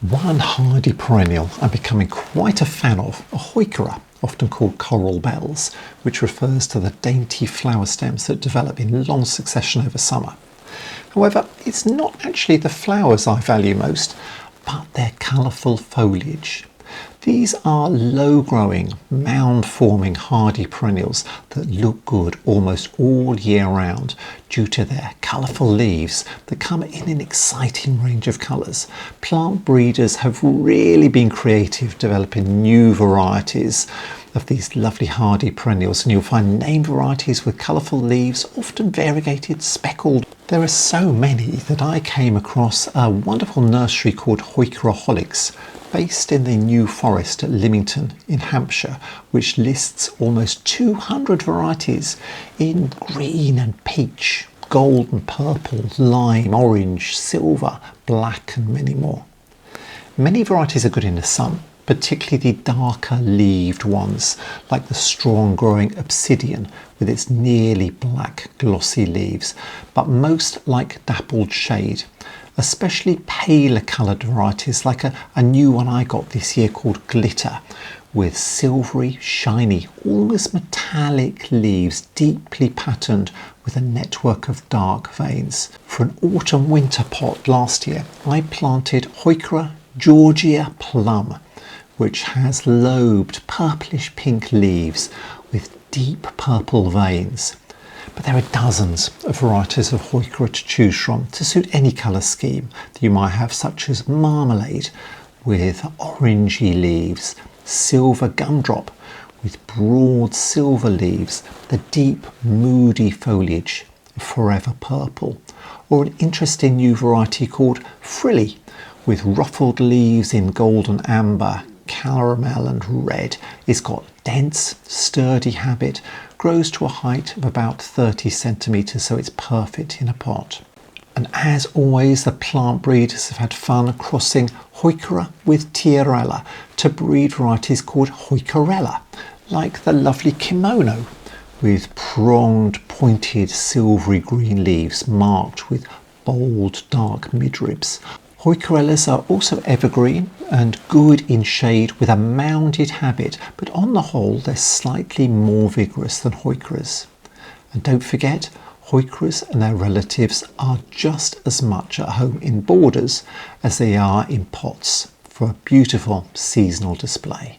One hardy perennial I'm becoming quite a fan of, a HEUCHERA, often called coral bells, which refers to the dainty flower stems that develop in long succession over summer. However, it's not actually the flowers I value most, but their colourful foliage. These are low-growing, mound-forming hardy perennials that look good almost all year round due to their colourful leaves that come in an exciting range of colours. Plant breeders have really been creative developing new varieties of these lovely hardy perennials, and you'll find named varieties with colourful leaves, often variegated, speckled. There are so many that I came across a wonderful nursery called HEUCHERA based in the New Forest at Lymington in Hampshire, which lists almost 200 varieties in green and peach, gold and purple, lime, orange, silver, black and many more. Many varieties are good in the sun, particularly the darker leaved ones like the strong growing obsidian with its nearly black glossy leaves, but most like dappled shade. Especially paler coloured varieties like a new one I got this year called Glitter, with silvery, shiny, almost metallic leaves deeply patterned with a network of dark veins. For an autumn-winter pot last year, I planted HEUCHERA Georgia Plum, which has lobed purplish pink leaves with deep purple veins. But there are dozens of varieties of HEUCHERA to choose from to suit any colour scheme that you might have, such as marmalade with orangey leaves, silver gumdrop with broad silver leaves, the deep moody foliage of forever purple, or an interesting new variety called frilly with ruffled leaves in golden amber, caramel and red. It's got dense, sturdy habit, grows to a height of about 30 centimetres, so it's perfect in a pot. And as always, the plant breeders have had fun crossing HEUCHERA with Tiarella to breed varieties called HEUCHERELLA, like the lovely kimono with pronged, pointed, silvery green leaves marked with bold, dark midribs. HEUCHERELLAs are also evergreen and good in shade with a mounded habit, but on the whole they're slightly more vigorous than HEUCHERAs. And don't forget, HEUCHERAs and their relatives are just as much at home in borders as they are in pots for a beautiful seasonal display.